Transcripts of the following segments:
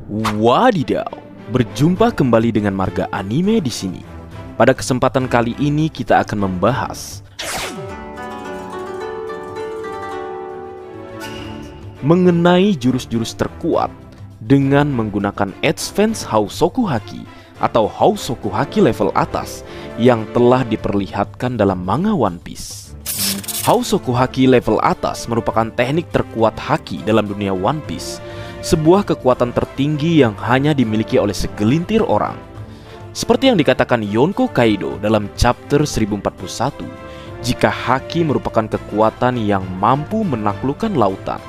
Wadidaw, berjumpa kembali dengan Marga Anime di sini. Pada kesempatan kali ini kita akan membahas mengenai jurus-jurus terkuat dengan menggunakan Advanced Housoku Haki atau Housoku Haki level atas yang telah diperlihatkan dalam manga One Piece. Housoku Haki level atas merupakan teknik terkuat haki dalam dunia One Piece, sebuah kekuatan tertinggi yang hanya dimiliki oleh segelintir orang. Seperti yang dikatakan Yonko Kaido dalam chapter 1041, jika haki merupakan kekuatan yang mampu menaklukkan lautan.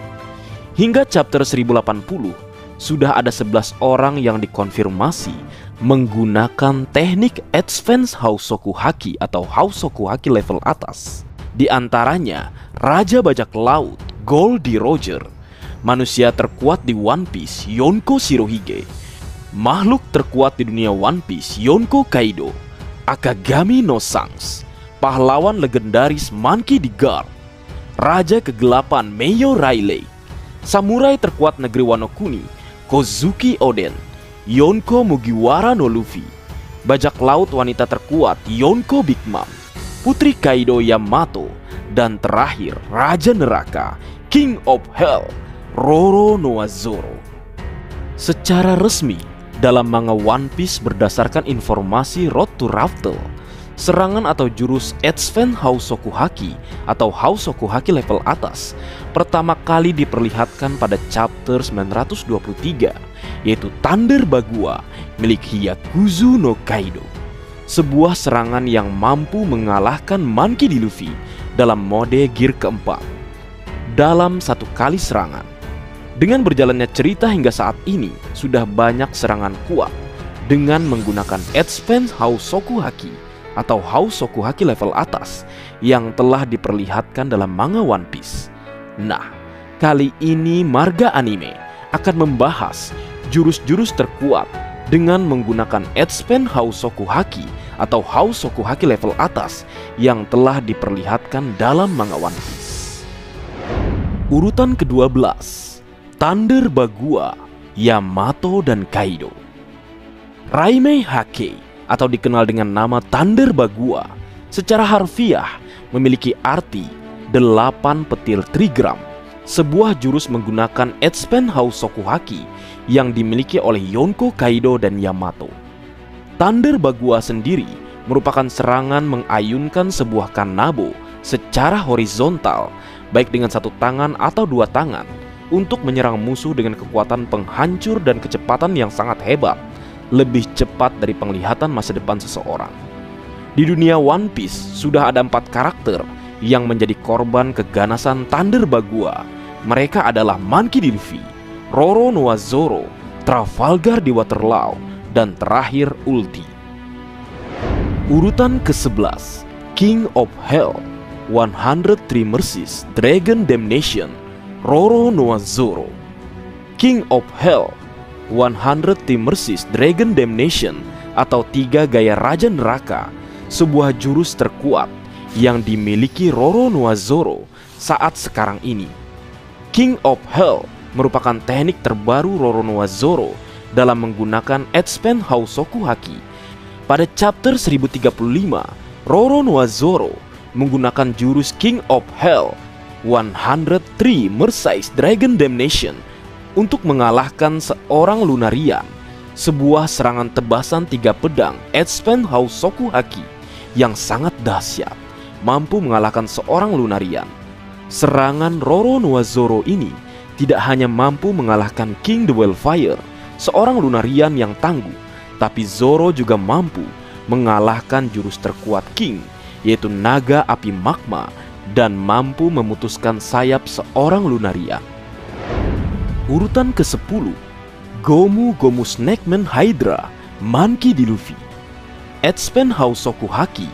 Hingga chapter 1080, sudah ada 11 orang yang dikonfirmasi menggunakan teknik Advanced Housoku Haki atau Housoku Haki level atas. Di antaranya, Raja Bajak Laut Goldie Roger, manusia terkuat di One Piece Yonko Shirohige, makhluk terkuat di dunia One Piece Yonko Kaido, Akagami no Shanks, pahlawan legendaris Monkey D. Garp, Raja Kegelapan Meiyo Riley, samurai terkuat negeri Wano Kuni Kozuki Oden, Yonko Mugiwara no Luffy, bajak laut wanita terkuat Yonko Big Mom, Putri Kaido Yamato, dan terakhir Raja Neraka King of Hell Roronoa Zoro. Secara resmi, dalam manga One Piece berdasarkan informasi Road to Raftel, serangan atau jurus Advanced Housoku Haki atau Housoku Haki level atas pertama kali diperlihatkan pada chapter 923, yaitu Thunder Bagua milik Hyakuzu no Kaido. Sebuah serangan yang mampu mengalahkan Monkey D. Luffy dalam mode gear keempat dalam satu kali serangan. Dengan berjalannya cerita hingga saat ini, sudah banyak serangan kuat dengan menggunakan Advanced Housoku Haki atau Housoku Haki level atas yang telah diperlihatkan dalam manga One Piece. Nah, kali ini Marga Anime akan membahas jurus-jurus terkuat dengan menggunakan Advanced Housoku Haki atau Housoku Haki level atas yang telah diperlihatkan dalam manga One Piece. Urutan ke-12, Thunder Bagua, Yamato dan Kaido. Raimei Hake atau dikenal dengan nama Thunder Bagua secara harfiah memiliki arti 8 petir trigram, sebuah jurus menggunakan Advanced Housoku Haki yang dimiliki oleh Yonko Kaido dan Yamato. Thunder Bagua sendiri merupakan serangan mengayunkan sebuah kanabo secara horizontal, baik dengan satu tangan atau dua tangan, untuk menyerang musuh dengan kekuatan penghancur dan kecepatan yang sangat hebat, lebih cepat dari penglihatan masa depan seseorang. Di dunia One Piece sudah ada 4 karakter yang menjadi korban keganasan Thunder Bagua. Mereka adalah Monkey D. Luffy, Roronoa Zoro, Trafalgar di Waterloo, dan terakhir Ulti. Urutan ke-11, King of Hell, 103 Mercies Dragon Damnation, Roronoa Zoro. King of Hell, 103 Mercies Dragon Damnation atau 3 gaya Raja Neraka, sebuah jurus terkuat yang dimiliki Roronoa Zoro saat sekarang ini. King of Hell merupakan teknik terbaru Roronoa Zoro dalam menggunakan Advanced Housoku Haki. Pada chapter 1035, Roronoa Zoro menggunakan jurus King of Hell 103 Mercies Dragon Damnation untuk mengalahkan seorang Lunarian, sebuah serangan tebasan 3 pedang Advanced Housoku Haki yang sangat dahsyat, mampu mengalahkan seorang Lunarian. Serangan Roronoa Zoro ini tidak hanya mampu mengalahkan King the Wildfire, seorang Lunarian yang tangguh, tapi Zoro juga mampu mengalahkan jurus terkuat King, yaitu Naga Api Magma, dan mampu memutuskan sayap seorang Lunarian. Urutan ke-10, Gomu Gomu Snakeman Hydra, Monkey D. Luffy. Advanced Housoku Haki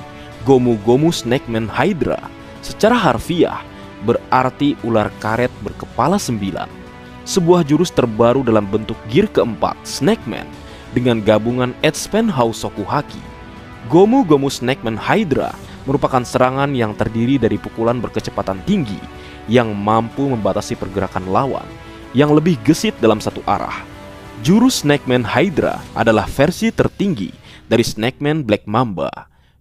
Gomu Gomu Snakeman Hydra secara harfiah berarti ular karet berkepala 9, sebuah jurus terbaru dalam bentuk gear keempat Snakeman dengan gabungan Advanced Housoku Haki. Gomu Gomu Snakeman Hydra merupakan serangan yang terdiri dari pukulan berkecepatan tinggi yang mampu membatasi pergerakan lawan yang lebih gesit dalam satu arah. Jurus Snakeman Hydra adalah versi tertinggi dari Snakeman Black Mamba,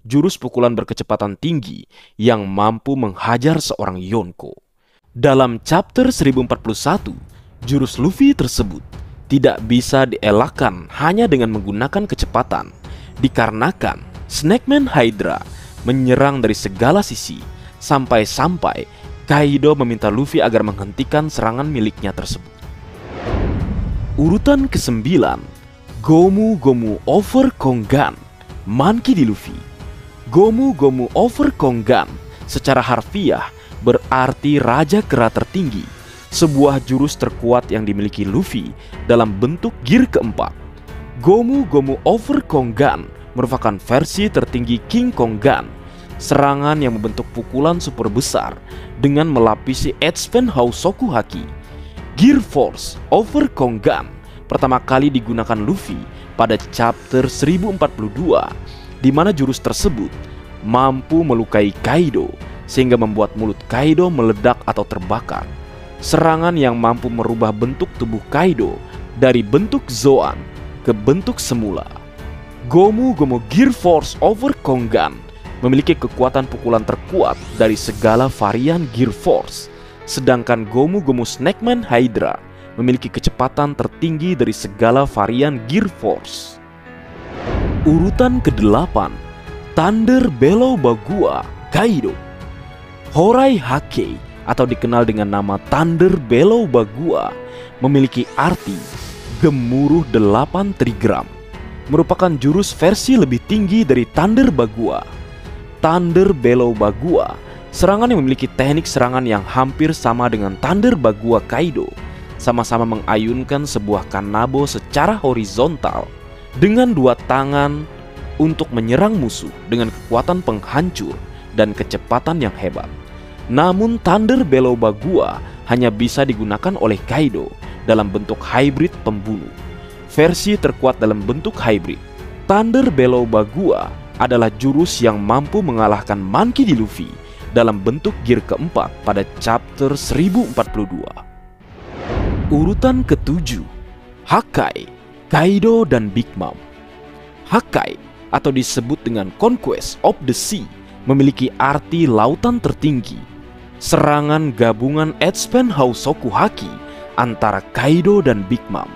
jurus pukulan berkecepatan tinggi yang mampu menghajar seorang Yonko. Dalam chapter 1041, jurus Luffy tersebut tidak bisa dielakkan hanya dengan menggunakan kecepatan, dikarenakan Snakeman Hydra menyerang dari segala sisi, sampai-sampai Kaido meminta Luffy agar menghentikan serangan miliknya tersebut. Urutan ke-9, Gomu Gomu Over Kongan, Monkey D. Luffy. Gomu Gomu Over Kongan secara harfiah berarti Raja Kera Tertinggi, sebuah jurus terkuat yang dimiliki Luffy dalam bentuk gear keempat. Gomu Gomu Over Kongan merupakan versi tertinggi King Kongan, serangan yang membentuk pukulan super besar dengan melapisi Edspan Hausoku Haki. Gear Force Over Kongan pertama kali digunakan Luffy pada chapter 1042, di mana jurus tersebut mampu melukai Kaido sehingga membuat mulut Kaido meledak atau terbakar. Serangan yang mampu merubah bentuk tubuh Kaido dari bentuk Zoan ke bentuk semula. Gomu Gomu Gear Force Over Kongan memiliki kekuatan pukulan terkuat dari segala varian Gear Force, sedangkan Gomu Gomu Snakeman Hydra memiliki kecepatan tertinggi dari segala varian Gear Force. Urutan ke-8, Thunder Bellow Bagua Kaido. Horai Hake atau dikenal dengan nama Thunder Bellow Bagua memiliki arti gemuruh 8 trigram, merupakan jurus versi lebih tinggi dari Thunder Bagua. Thunder Bellow Bagua, serangan yang memiliki teknik serangan yang hampir sama dengan Thunder Bagua Kaido, sama-sama mengayunkan sebuah kanabo secara horizontal dengan dua tangan untuk menyerang musuh dengan kekuatan penghancur dan kecepatan yang hebat. Namun Thunder Bellow Bagua hanya bisa digunakan oleh Kaido dalam bentuk hybrid pembunuh. Versi terkuat dalam bentuk hybrid, Thunder Bellow Bagua adalah jurus yang mampu mengalahkan Monkey D. Luffy dalam bentuk gear keempat pada chapter 1042. Urutan ke-7, Hakai, Kaido dan Big Mom. Hakai atau disebut dengan Conquest of the Sea memiliki arti lautan tertinggi, serangan gabungan Edspan Hausoku Haki antara Kaido dan Big Mom,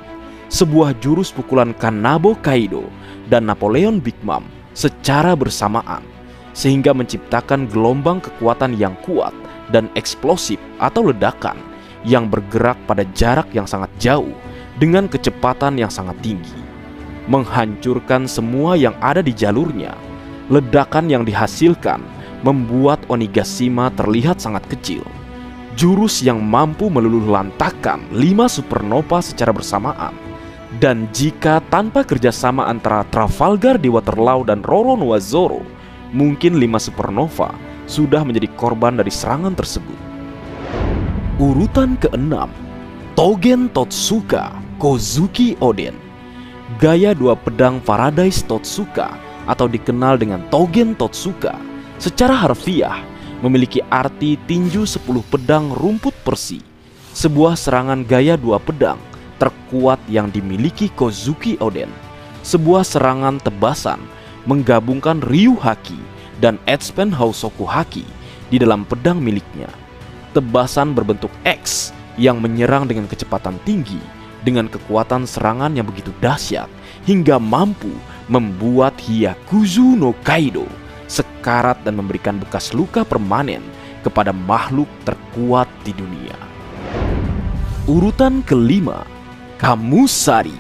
sebuah jurus pukulan Kanabo Kaido dan Napoleon Big Mom secara bersamaan, sehingga menciptakan gelombang kekuatan yang kuat dan eksplosif atau ledakan yang bergerak pada jarak yang sangat jauh dengan kecepatan yang sangat tinggi, menghancurkan semua yang ada di jalurnya. Ledakan yang dihasilkan membuat Onigashima terlihat sangat kecil. Jurus yang mampu meluluh lantakkan 5 supernova secara bersamaan. Dan jika tanpa kerjasama antara Trafalgar di Waterloo dan Roronoa Zoro, mungkin 5 supernova sudah menjadi korban dari serangan tersebut. Urutan ke-6, Tougen Totsuka Kozuki Oden. Gaya dua pedang Paradise Totsuka atau dikenal dengan Tougen Totsuka secara harfiah memiliki arti tinju 10 pedang rumput persi, sebuah serangan gaya dua pedang terkuat yang dimiliki Kozuki Oden. Sebuah serangan tebasan menggabungkan Ryu Haki dan Edspan Hausoku Haki di dalam pedang miliknya. Tebasan berbentuk X yang menyerang dengan kecepatan tinggi dengan kekuatan serangan yang begitu dahsyat hingga mampu membuat Hyakuzu no Kaido sekarat dan memberikan bekas luka permanen kepada makhluk terkuat di dunia. Urutan kelima, Kamusari,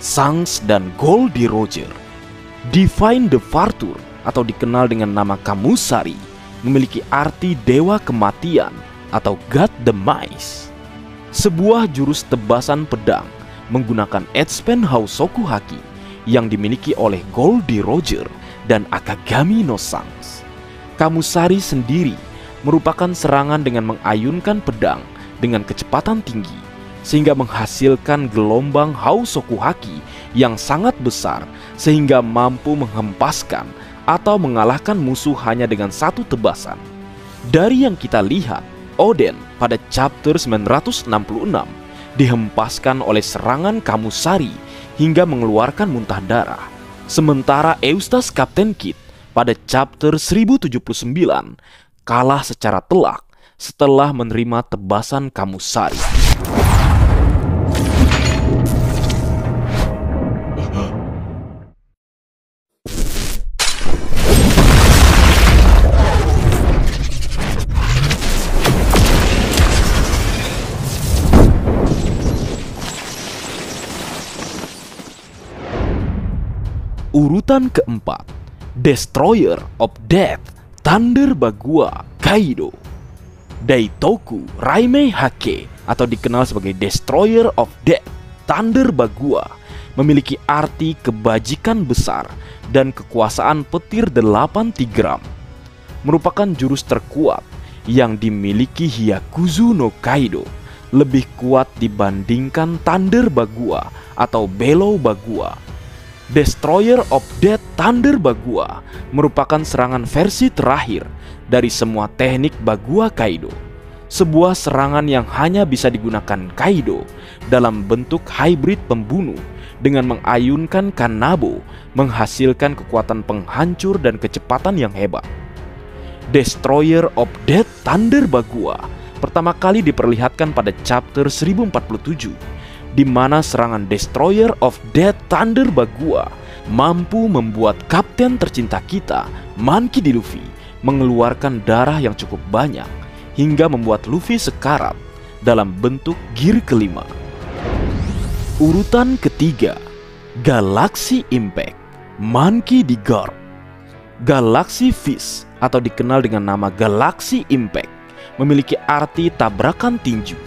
Shanks dan Goldie Roger. Divine Departure atau dikenal dengan nama Kamusari memiliki arti dewa kematian atau God Demise. Sebuah jurus tebasan pedang menggunakan Edspan Hausoku Haki yang dimiliki oleh Goldie Roger dan Akagami no Shanks. Kamusari sendiri merupakan serangan dengan mengayunkan pedang dengan kecepatan tinggi sehingga menghasilkan gelombang Hausoku Haki yang sangat besar sehingga mampu menghempaskan atau mengalahkan musuh hanya dengan satu tebasan. Dari yang kita lihat, Oden pada chapter 966 dihempaskan oleh serangan Kamusari hingga mengeluarkan muntah darah. Sementara Eustace Captain Kidd pada chapter 1079 kalah secara telak setelah menerima tebasan Kamusari. Urutan keempat, Destroyer of Death Thunder Bagua Kaido. Daitoku Raimei Hake atau dikenal sebagai Destroyer of Death Thunder Bagua memiliki arti kebajikan besar dan kekuasaan petir 8 Tigram. Merupakan jurus terkuat yang dimiliki Hyakuzu no Kaido, lebih kuat dibandingkan Thunder Bagua atau Bellow Bagua. Destroyer of Death Thunder Bagua merupakan serangan versi terakhir dari semua teknik Bagua Kaido. Sebuah serangan yang hanya bisa digunakan Kaido dalam bentuk hybrid pembunuh dengan mengayunkan Kanabo, menghasilkan kekuatan penghancur dan kecepatan yang hebat. Destroyer of Death Thunder Bagua pertama kali diperlihatkan pada chapter 1047, di mana serangan Destroyer of Death Thunder Bagua mampu membuat kapten tercinta kita, Monkey D. Luffy, mengeluarkan darah yang cukup banyak hingga membuat Luffy sekarat dalam bentuk gear kelima. Urutan ketiga, Galaxy Impact Monkey D. Garp. Galaxy Fist atau dikenal dengan nama Galaxy Impact memiliki arti tabrakan tinju,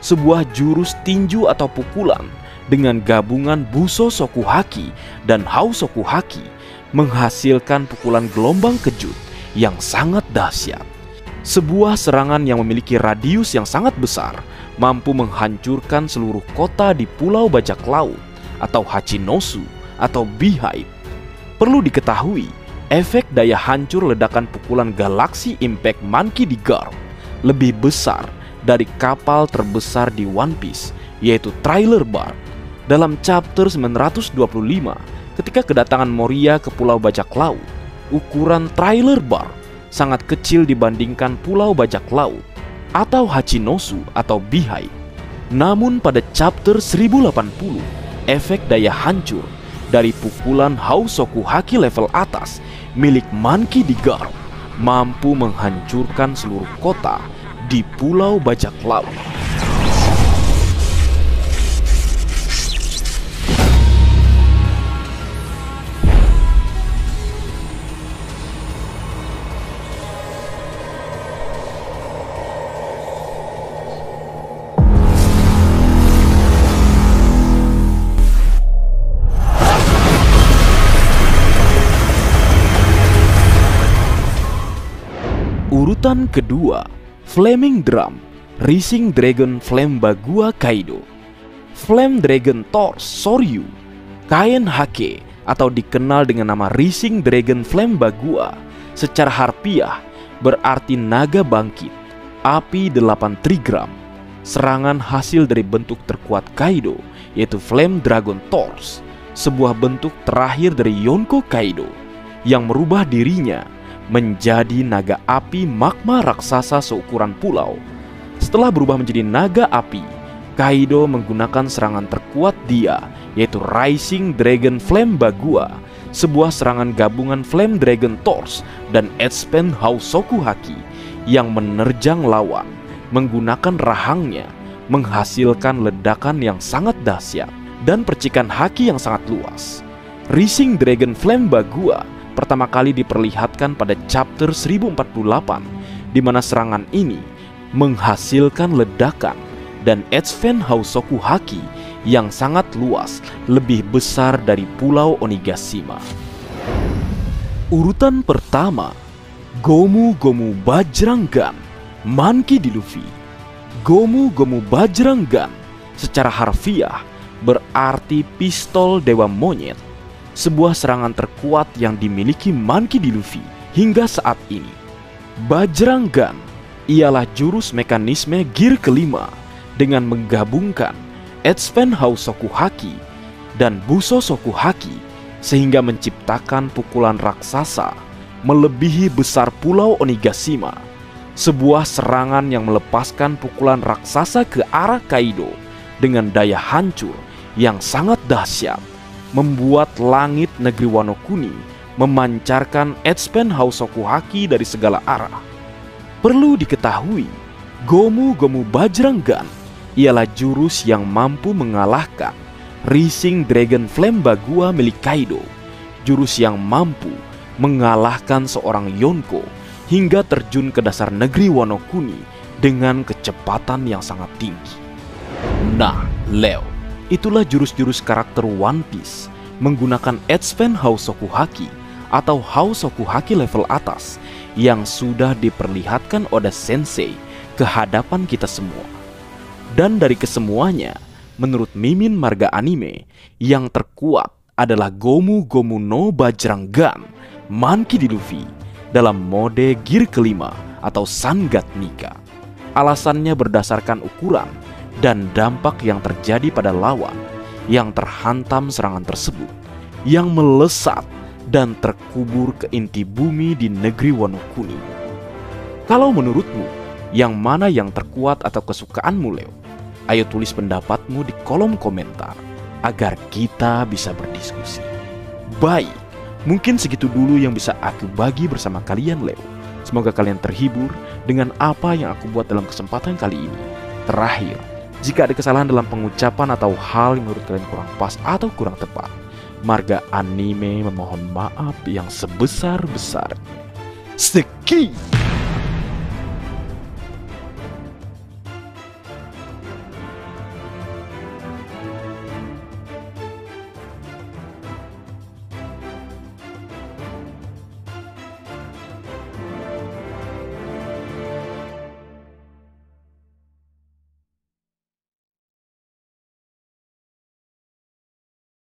sebuah jurus tinju atau pukulan dengan gabungan Buso Sokuhaki dan Hau Sokuhaki, menghasilkan pukulan gelombang kejut yang sangat dahsyat. Sebuah serangan yang memiliki radius yang sangat besar, mampu menghancurkan seluruh kota di Pulau Bajak Laut atau Hachinosu atau Beehive. Perlu diketahui, efek daya hancur ledakan pukulan Galaxy Impact Monkey D. Garp lebih besar dari kapal terbesar di One Piece, yaitu Trailer Bark. Dalam chapter 925, ketika kedatangan Moria ke Pulau Bajak Laut, ukuran Trailer Bark sangat kecil dibandingkan Pulau Bajak Laut atau Hachinosu atau Beehive. Namun pada chapter 1080, efek daya hancur dari pukulan Hau Sokuhaki level atas milik Monkey D. Garp mampu menghancurkan seluruh kota di Pulau Bajak Laut. Urutan kedua, Flaming Drum Rising Dragon Flame Bagua Kaido. Flame Dragon Torch Soryu Kain Hake atau dikenal dengan nama Rising Dragon Flame Bagua secara harfiah berarti naga bangkit, api 8 Trigram. Serangan hasil dari bentuk terkuat Kaido, yaitu Flame Dragon Torch, sebuah bentuk terakhir dari Yonko Kaido yang merubah dirinya menjadi naga api magma raksasa seukuran pulau. Setelah berubah menjadi naga api, Kaido menggunakan serangan terkuat dia, yaitu Rising Dragon Flame Bagua, sebuah serangan gabungan Flame Dragon Torch dan Expand Hau Sokuhaki yang menerjang lawan menggunakan rahangnya, menghasilkan ledakan yang sangat dahsyat dan percikan haki yang sangat luas. Rising Dragon Flame Bagua pertama kali diperlihatkan pada chapter 1048, di mana serangan ini menghasilkan ledakan dan Expand Hau Sokuhaki yang sangat luas, lebih besar dari Pulau Onigashima. Urutan pertama, Gomu Gomu Bajrang Gun Monkey D. Luffy. Gomu Gomu Bajrang Gun secara harfiah berarti pistol dewa monyet, sebuah serangan terkuat yang dimiliki Monkey D. Luffy hingga saat ini. Bajrang Gun ialah jurus mekanisme gear kelima dengan menggabungkan Edspen Housoku Haki dan Busosoku Haki sehingga menciptakan pukulan raksasa melebihi besar pulau Onigashima. Sebuah serangan yang melepaskan pukulan raksasa ke arah Kaido dengan daya hancur yang sangat dahsyat, membuat langit negeri Wano Kuni memancarkan Edspen Housoku Haki dari segala arah. Perlu diketahui, Gomu Gomu Bajranggan ialah jurus yang mampu mengalahkan Rising Dragon Flame Bagua milik Kaido, jurus yang mampu mengalahkan seorang Yonko hingga terjun ke dasar negeri Wano Kuni dengan kecepatan yang sangat tinggi. Nah, Leo, itulah jurus-jurus karakter One Piece menggunakan Edspen Housoku Haki atau Housoku Haki level atas yang sudah diperlihatkan Oda Sensei ke hadapan kita semua. Dan dari kesemuanya, menurut Mimin Marga Anime, yang terkuat adalah Gomu Gomu no Bajranggan Monkey D. Luffy dalam mode gear kelima atau Sangat Nika. Alasannya berdasarkan ukuran dan dampak yang terjadi pada lawan yang terhantam serangan tersebut, yang melesat dan terkubur ke inti bumi di negeri Wano Kuni. Kalau menurutmu, yang mana yang terkuat atau kesukaanmu, Leo? Ayo tulis pendapatmu di kolom komentar agar kita bisa berdiskusi. Baik, mungkin segitu dulu yang bisa aku bagi bersama kalian, Leo. Semoga kalian terhibur dengan apa yang aku buat dalam kesempatan kali ini. Terakhir, jika ada kesalahan dalam pengucapan atau hal yang menurut kalian kurang pas atau kurang tepat, Marga Anime memohon maaf yang sebesar-besarnya. Sekian.